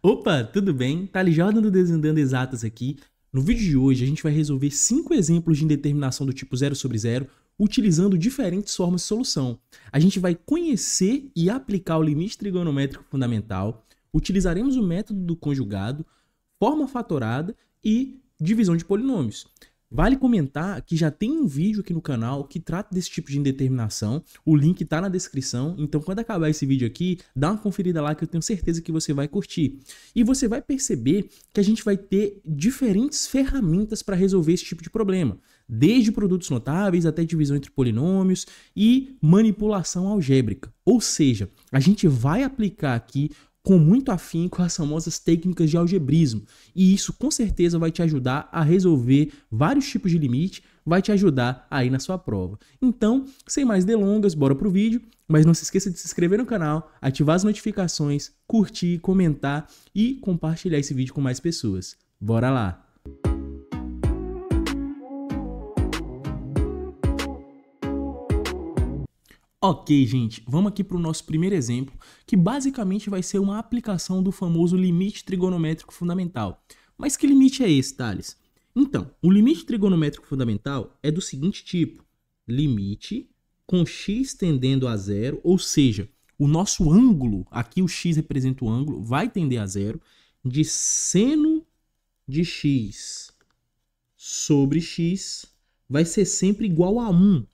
Opa, tudo bem? Thales Jordan do Desvendando Exatas aqui. No vídeo de hoje a gente vai resolver 5 exemplos de indeterminação do tipo 0 sobre 0 utilizando diferentes formas de solução. A gente vai conhecer e aplicar o limite trigonométrico fundamental, utilizaremos o método do conjugado, forma fatorada e divisão de polinômios. Vale comentar que já tem um vídeo aqui no canal que trata desse tipo de indeterminação, o link está na descrição, então quando acabar esse vídeo aqui, dá uma conferida lá que eu tenho certeza que você vai curtir. E você vai perceber que a gente vai ter diferentes ferramentas para resolver esse tipo de problema, desde produtos notáveis até divisão entre polinômios e manipulação algébrica. Ou seja, a gente vai aplicar aqui com muito afinco as famosas técnicas de algebrismo. E isso com certeza vai te ajudar a resolver vários tipos de limite, vai te ajudar aí na sua prova. Então, sem mais delongas, bora pro vídeo. Mas não se esqueça de se inscrever no canal, ativar as notificações, curtir, comentar e compartilhar esse vídeo com mais pessoas. Bora lá! Ok, gente, vamos aqui para o nosso primeiro exemplo, que basicamente vai ser uma aplicação do famoso limite trigonométrico fundamental. Mas que limite é esse, Thales? Então, o limite trigonométrico fundamental é do seguinte tipo: limite com x tendendo a zero, ou seja, o nosso ângulo, aqui o x representa o ângulo, vai tender a zero, de seno de x sobre x vai ser sempre igual a 1.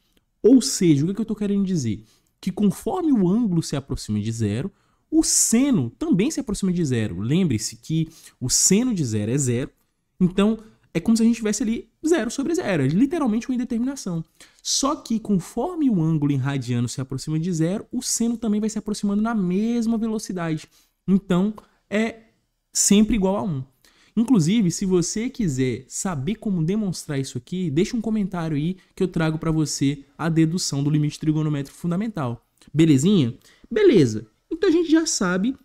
Ou seja, o que eu estou querendo dizer? Que conforme o ângulo se aproxima de zero, o seno também se aproxima de zero. Lembre-se que o seno de zero é zero, então é como se a gente tivesse ali zero sobre zero, é literalmente uma indeterminação. Só que conforme o ângulo em radiano se aproxima de zero, o seno também vai se aproximando na mesma velocidade. Então é sempre igual a 1. Inclusive, se você quiser saber como demonstrar isso aqui, deixa um comentário aí que eu trago para você a dedução do limite trigonométrico fundamental. Belezinha? Beleza. Então a gente já sabe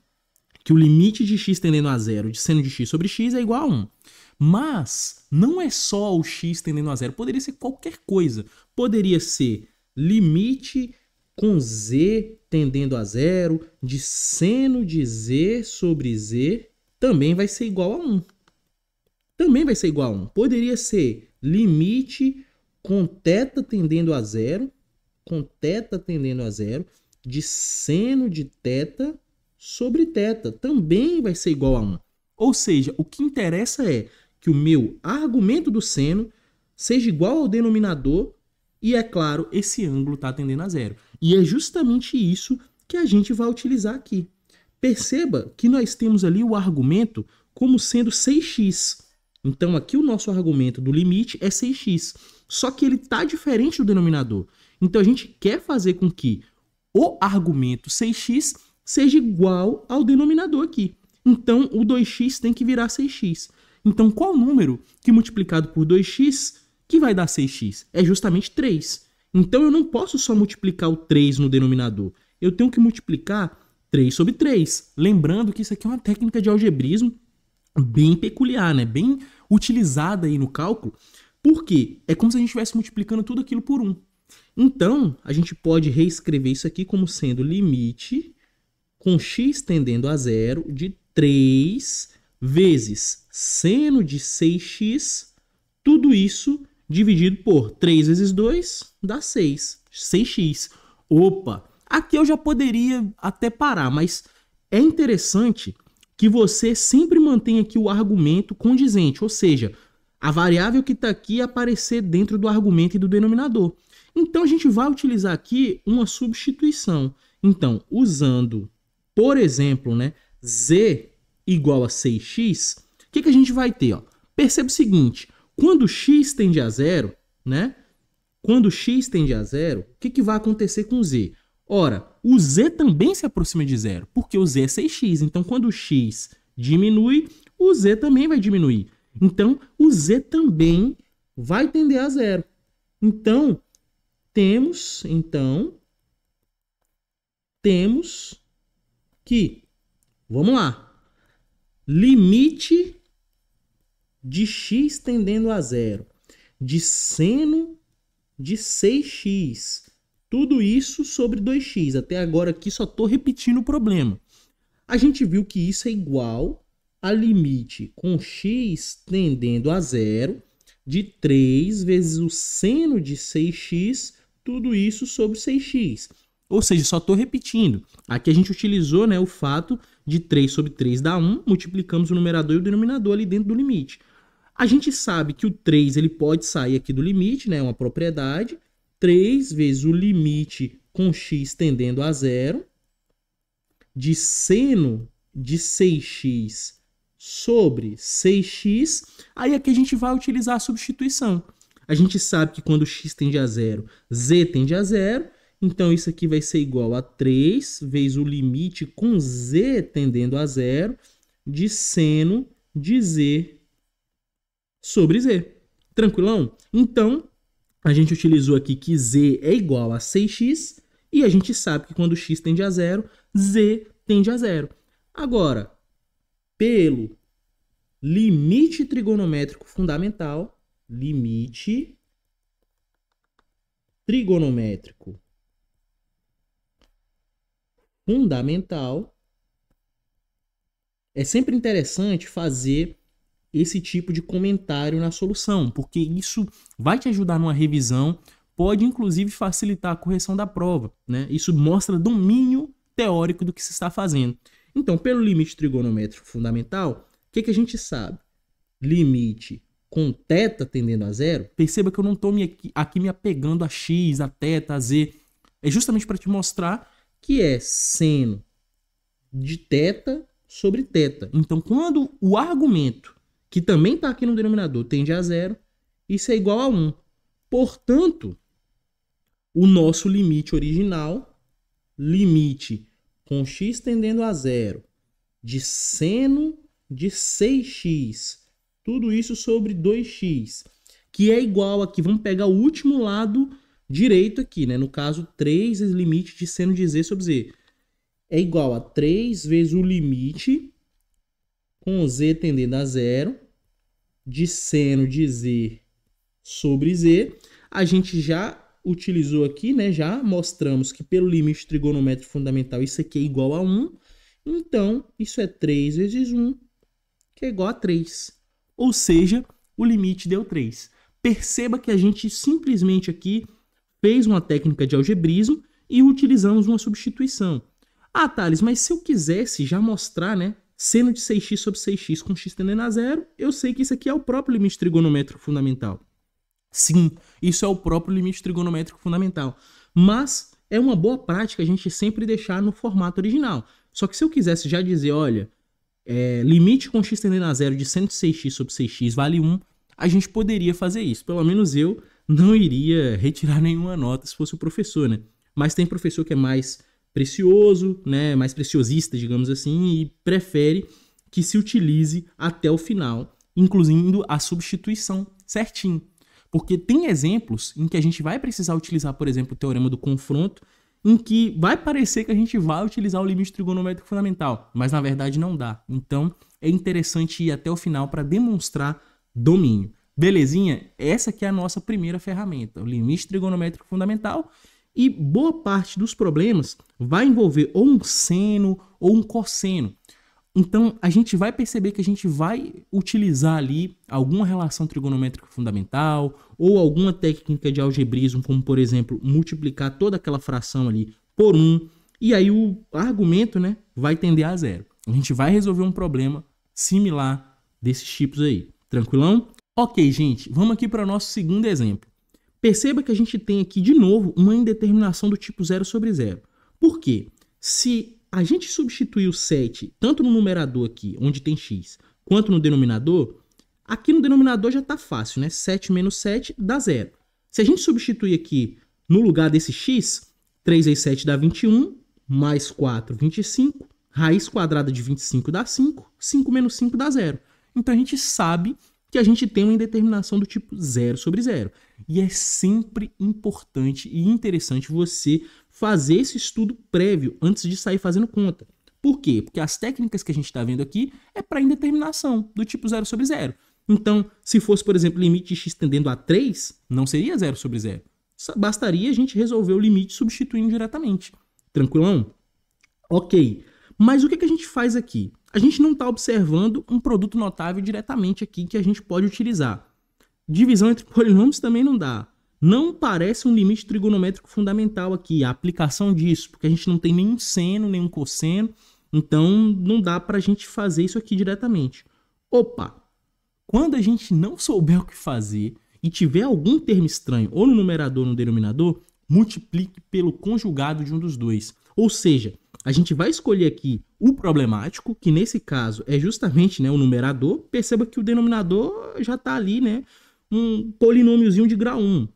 que o limite de x tendendo a zero de seno de x sobre x é igual a 1. Mas não é só o x tendendo a zero, poderia ser qualquer coisa. Poderia ser limite com z tendendo a zero de seno de z sobre z também vai ser igual a 1. Também vai ser igual a 1. Poderia ser limite com θ tendendo a zero, de seno de θ sobre θ. Também vai ser igual a 1. Ou seja, o que interessa é que o meu argumento do seno seja igual ao denominador e, é claro, esse ângulo está tendendo a zero. E é justamente isso que a gente vai utilizar aqui. Perceba que nós temos ali o argumento como sendo 6x. Então, aqui o nosso argumento do limite é 6x. Só que ele está diferente do denominador. Então, a gente quer fazer com que o argumento 6x seja igual ao denominador aqui. Então, o 2x tem que virar 6x. Então, qual número que multiplicado por 2x que vai dar 6x? É justamente 3. Então, eu não posso só multiplicar o 3 no denominador. Eu tenho que multiplicar 3 sobre 3. Lembrando que isso aqui é uma técnica de algebrismo bem peculiar, né? Bem utilizada aí no cálculo, porque é como se a gente estivesse multiplicando tudo aquilo por 1. Então, a gente pode reescrever isso aqui como sendo limite com x tendendo a zero de 3 vezes seno de 6x, tudo isso dividido por 3 vezes 2 dá 6, 6x. Opa! Aqui eu já poderia até parar, mas é interessante que você sempre mantenha aqui o argumento condizente, ou seja, a variável que está aqui aparecer dentro do argumento e do denominador. Então, a gente vai utilizar aqui uma substituição. Então, usando, por exemplo, né, z igual a 6x, o que a gente vai ter? Ó? Perceba o seguinte, quando x tende a zero, né, quando x tende a zero, o que vai acontecer com z? Ora, o z também se aproxima de zero, porque o z é 6x. Então, quando o x diminui, o z também vai diminuir. Então, o z também vai tender a zero. Então, temos que, vamos lá, limite de x tendendo a zero, de seno de 6x, tudo isso sobre 2x. Até agora aqui só estou repetindo o problema. A gente viu que isso é igual a limite com x tendendo a zero de 3 vezes o seno de 6x, tudo isso sobre 6x. Ou seja, só estou repetindo. Aqui a gente utilizou, né, o fato de 3 sobre 3 dá 1, multiplicamos o numerador e o denominador ali dentro do limite. A gente sabe que o 3 ele pode sair aqui do limite, né, é uma propriedade. 3 vezes o limite com x tendendo a zero de seno de 6x sobre 6x. Aí aqui a gente vai utilizar a substituição. A gente sabe que quando x tende a zero, z tende a zero. Então, isso aqui vai ser igual a 3 vezes o limite com z tendendo a zero de seno de z sobre z. Tranquilão? Então, a gente utilizou aqui que z é igual a 6x e a gente sabe que quando x tende a zero, z tende a zero. Agora, pelo limite trigonométrico fundamental, limite trigonométrico fundamental, é sempre interessante fazer esse tipo de comentário na solução, porque isso vai te ajudar numa revisão, pode inclusive facilitar a correção da prova, né? Isso mostra domínio teórico do que se está fazendo. Então, pelo limite trigonométrico fundamental, o que a gente sabe? Limite com θ tendendo a zero, perceba que eu não estou aqui me apegando a x, a θ, a z, é justamente para te mostrar que é seno de θ sobre θ. Então, quando o argumento, que também está aqui no denominador, tende a zero, isso é igual a 1. Portanto, o nosso limite original, limite com x tendendo a zero, de seno de 6x, tudo isso sobre 2x, que é igual aqui, vamos pegar o último lado direito aqui, né? No caso, 3 vezes limite de seno de z sobre z. É igual a 3 vezes o limite com z tendendo a zero de seno de z sobre z. A gente já utilizou aqui, né? Já mostramos que pelo limite trigonométrico fundamental isso aqui é igual a 1. Então, isso é 3 vezes 1, que é igual a 3. Ou seja, o limite deu 3. Perceba que a gente simplesmente aqui fez uma técnica de algebrismo e utilizamos uma substituição. Ah, Thales, mas se eu quisesse já mostrar, né, seno de 6x sobre 6x com x tendendo a zero, eu sei que isso aqui é o próprio limite trigonométrico fundamental. Sim, isso é o próprio limite trigonométrico fundamental. Mas é uma boa prática a gente sempre deixar no formato original. Só que se eu quisesse já dizer, olha, limite com x tendendo a zero de seno de 6x sobre 6x vale 1, a gente poderia fazer isso. Pelo menos eu não iria retirar nenhuma nota se fosse o professor, né? Mas tem professor que é mais precioso, né? Mais preciosista, digamos assim, e prefere que se utilize até o final, incluindo a substituição certinho. Porque tem exemplos em que a gente vai precisar utilizar, por exemplo, o teorema do confronto, em que vai parecer que a gente vai utilizar o limite trigonométrico fundamental, mas na verdade não dá. Então é interessante ir até o final para demonstrar domínio. Belezinha? Essa aqui é a nossa primeira ferramenta, o limite trigonométrico fundamental, e boa parte dos problemas vai envolver ou um seno ou um cosseno. Então, a gente vai perceber que a gente vai utilizar ali alguma relação trigonométrica fundamental ou alguma técnica de algebrismo, como, por exemplo, multiplicar toda aquela fração ali por 1, e aí o argumento, né, vai tender a zero. A gente vai resolver um problema similar desses tipos aí. Tranquilão? Ok, gente, vamos aqui para o nosso segundo exemplo. Perceba que a gente tem aqui, de novo, uma indeterminação do tipo 0 sobre 0. Por quê? Se a gente substituir o 7, tanto no numerador aqui, onde tem x, quanto no denominador, aqui no denominador já está fácil, né? 7 menos 7 dá 0. Se a gente substituir aqui, no lugar desse x, 3 vezes 7 dá 21, mais 4, 25, raiz quadrada de 25 dá 5, 5 menos 5 dá 0. Então a gente sabe que a gente tem uma indeterminação do tipo 0 sobre 0. E é sempre importante e interessante você fazer esse estudo prévio antes de sair fazendo conta. Por quê? Porque as técnicas que a gente está vendo aqui é para indeterminação do tipo 0 sobre 0. Então, se fosse, por exemplo, limite de x tendendo a 3, não seria 0 sobre 0. Bastaria a gente resolver o limite substituindo diretamente. Tranquilão? Ok. Mas o que a gente faz aqui? a gente não está observando um produto notável diretamente aqui que a gente pode utilizar. Divisão entre polinômios também não dá. Não parece um limite trigonométrico fundamental aqui, a aplicação disso, porque a gente não tem nenhum seno, nenhum cosseno, então não dá para a gente fazer isso aqui diretamente. Opa! Quando a gente não souber o que fazer e tiver algum termo estranho ou no numerador ou no denominador, multiplique pelo conjugado de um dos dois. Ou seja, a gente vai escolher aqui o problemático, que nesse caso é justamente, né, o numerador. Perceba que o denominador já está ali, né, um polinômiozinho de grau 1.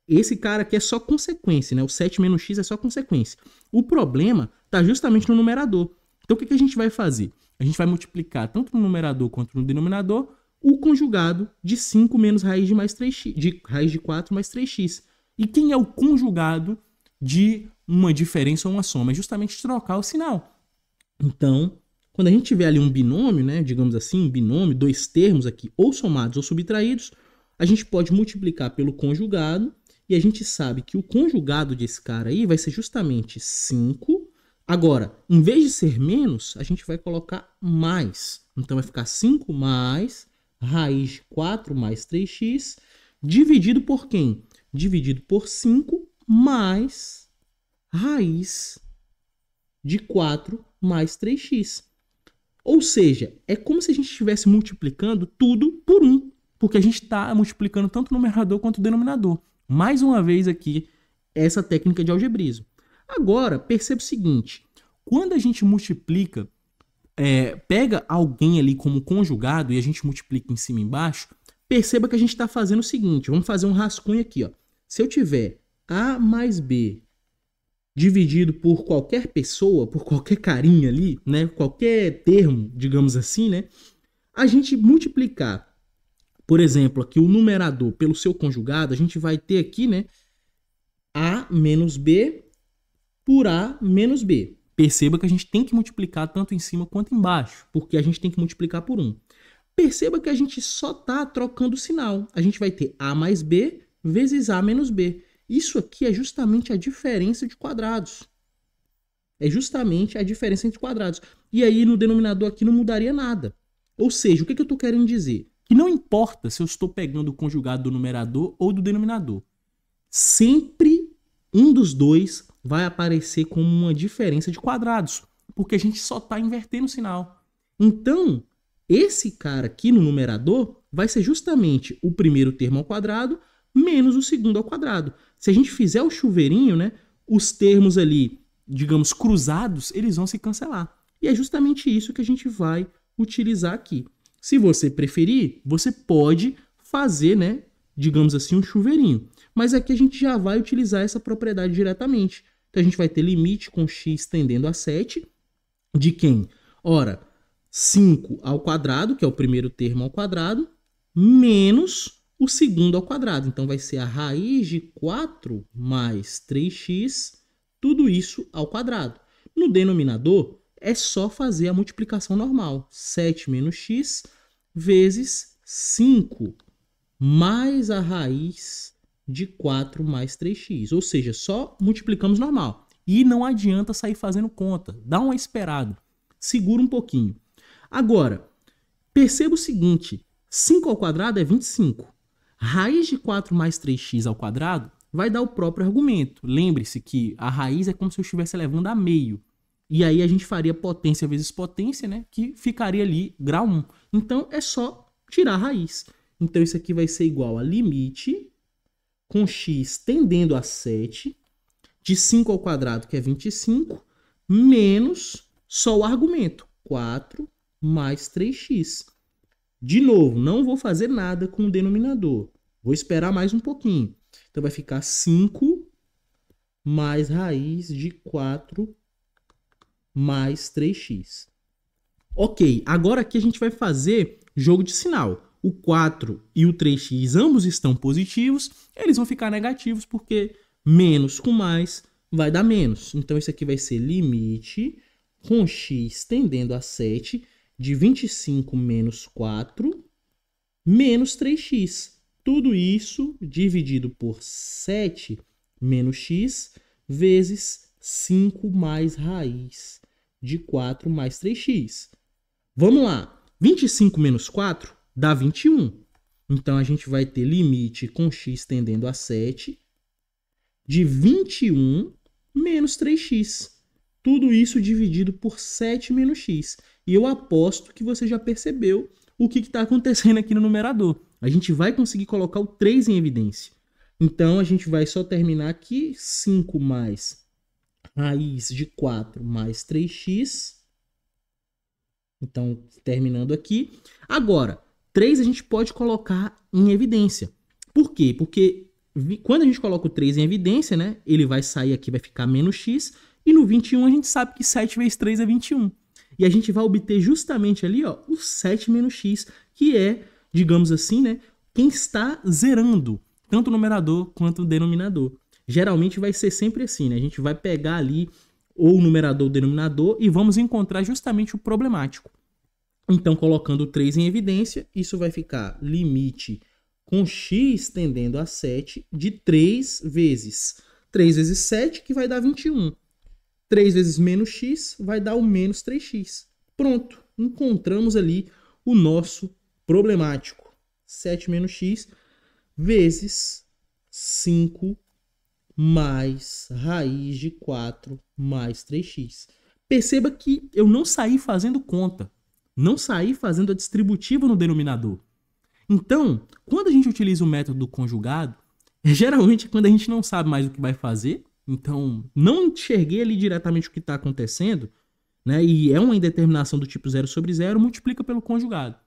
Esse cara aqui é só consequência, né? O 7 menos x é só consequência. O problema está justamente no numerador. Então o que a gente vai fazer? A gente vai multiplicar tanto no numerador quanto no denominador o conjugado de 5 menos raiz de mais 3x, de raiz de 4 mais 3x. E quem é o conjugado de uma diferença ou uma soma? É justamente trocar o sinal. Então, quando a gente tiver ali um binômio, né, digamos assim, um binômio, dois termos aqui, ou somados ou subtraídos, a gente pode multiplicar pelo conjugado, e a gente sabe que o conjugado desse cara aí vai ser justamente 5. Agora, em vez de ser menos, a gente vai colocar mais. Então, vai ficar 5 mais raiz de 4 mais 3x, dividido por quem? Dividido por 5 mais raiz de 4 mais 3x. Ou seja, é como se a gente estivesse multiplicando tudo por 1, porque a gente está multiplicando tanto o numerador quanto o denominador. Mais uma vez aqui, essa técnica de algebrismo. Agora, perceba o seguinte, quando a gente multiplica, pega alguém ali como conjugado e a gente multiplica em cima e embaixo, perceba que a gente está fazendo o seguinte, vamos fazer um rascunho aqui, ó. Se eu tiver A mais B dividido por qualquer pessoa, por qualquer carinha ali, né, qualquer termo, digamos assim, né, a gente multiplicar, por exemplo, aqui o numerador pelo seu conjugado, a gente vai ter aqui, né, A menos B por A menos B. Perceba que a gente tem que multiplicar tanto em cima quanto embaixo, porque a gente tem que multiplicar por 1. Perceba que a gente só está trocando o sinal. A gente vai ter A mais B vezes A menos B. Isso aqui é justamente a diferença de quadrados. É justamente a diferença entre quadrados. E aí no denominador aqui não mudaria nada. Ou seja, o que eu estou querendo dizer? Que não importa se eu estou pegando o conjugado do numerador ou do denominador. Sempre um dos dois vai aparecer como uma diferença de quadrados, porque a gente só está invertendo o sinal. Então, esse cara aqui no numerador vai ser justamente o primeiro termo ao quadrado menos o segundo ao quadrado. Se a gente fizer o chuveirinho, né, os termos ali, digamos, cruzados, eles vão se cancelar. E é justamente isso que a gente vai utilizar aqui. Se você preferir, você pode fazer, né, digamos assim, um chuveirinho. Mas aqui a gente já vai utilizar essa propriedade diretamente. Então a gente vai ter limite com x tendendo a 7 de quem? Ora, 5 ao quadrado, que é o primeiro termo ao quadrado, menos o segundo ao quadrado. Então vai ser a raiz de 4 mais 3x, tudo isso ao quadrado. No denominador, é só fazer a multiplicação normal. 7 menos x vezes 5 mais a raiz de 4 mais 3x. Ou seja, só multiplicamos normal. E não adianta sair fazendo conta. Dá uma esperada. Segura um pouquinho. Agora, perceba o seguinte. 5 ao quadrado é 25. Raiz de 4 mais 3x ao quadrado vai dar o próprio argumento. Lembre-se que a raiz é como se eu estivesse levando a meio. E aí a gente faria potência vezes potência, né? Que ficaria ali grau 1. Então é só tirar a raiz. Então isso aqui vai ser igual a limite com x tendendo a 7 de 5 ao quadrado, que é 25, menos só o argumento, 4 mais 3x. De novo, não vou fazer nada com o denominador. Vou esperar mais um pouquinho. Então vai ficar 5 mais raiz de 4 mais 3x. Ok, agora aqui a gente vai fazer jogo de sinal. O 4 e o 3x ambos estão positivos, eles vão ficar negativos porque menos com mais vai dar menos. Então isso aqui vai ser limite com x tendendo a 7 de 25 menos 4 menos 3x. Tudo isso dividido por 7 menos x vezes 5 mais raiz de 4 mais 3x. Vamos lá. 25 menos 4 dá 21. Então, a gente vai ter limite com x tendendo a 7 de 21 menos 3x. Tudo isso dividido por 7 menos x. E eu aposto que você já percebeu o que está acontecendo aqui no numerador. A gente vai conseguir colocar o 3 em evidência. Então, a gente vai só terminar aqui. 5 mais raiz de 4 mais 3x. Então, terminando aqui. Agora, 3 a gente pode colocar em evidência. Por quê? Porque quando a gente coloca o 3 em evidência, né, ele vai sair aqui, vai ficar menos x. E no 21 a gente sabe que 7 vezes 3 é 21. E a gente vai obter justamente ali, ó, o 7 menos x, que é, digamos assim, né, quem está zerando tanto o numerador quanto o denominador. Geralmente vai ser sempre assim, né? A gente vai pegar ali ou o numerador ou o denominador e vamos encontrar justamente o problemático. Então, colocando o 3 em evidência, isso vai ficar limite com x tendendo a 7 de 3 vezes 7, que vai dar 21. 3 vezes menos x vai dar o menos 3x. Pronto, encontramos ali o nosso problemático. 7 menos x vezes 5 mais raiz de 4 mais 3x. Perceba que eu não saí fazendo conta. Não saí fazendo a distributiva no denominador. Então, quando a gente utiliza o método do conjugado, geralmente é quando a gente não sabe mais o que vai fazer. Então, não enxerguei ali diretamente o que está acontecendo, né? E é uma indeterminação do tipo 0 sobre 0, multiplica pelo conjugado.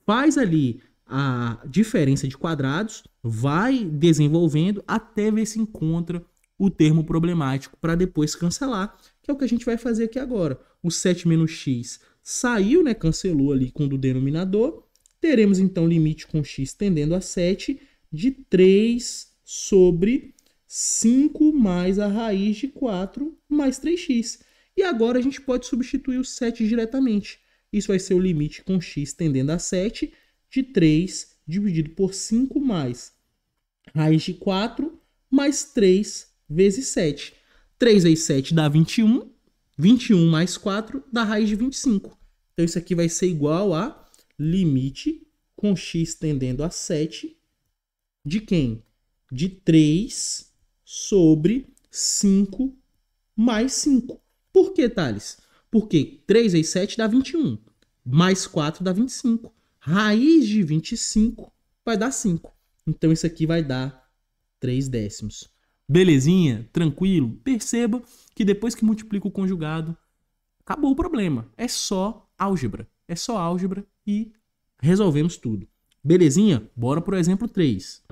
Faz ali a diferença de quadrados, vai desenvolvendo até ver se encontra o termo problemático para depois cancelar, que é o que a gente vai fazer aqui agora. O 7 menos x saiu, né? Cancelou ali com o do denominador. Teremos então limite com x tendendo a 7 de 3 sobre 5 mais a raiz de 4 mais 3x. E agora a gente pode substituir o 7 diretamente. Isso vai ser o limite com x tendendo a 7 de 3 dividido por 5 mais raiz de 4 mais 3 vezes 7. 3 vezes 7 dá 21. 21 mais 4 dá raiz de 25. Então isso aqui vai ser igual a limite com x tendendo a 7 de quem? De 3 sobre 5 mais 5. Por que, Thales? Porque 3 vezes 7 dá 21. Mais 4 dá 25. Raiz de 25 vai dar 5. Então isso aqui vai dar 3 décimos. Belezinha? Tranquilo? Perceba que depois que multiplica o conjugado, acabou o problema. É só álgebra. É só álgebra e resolvemos tudo. Belezinha? Bora pro exemplo 3.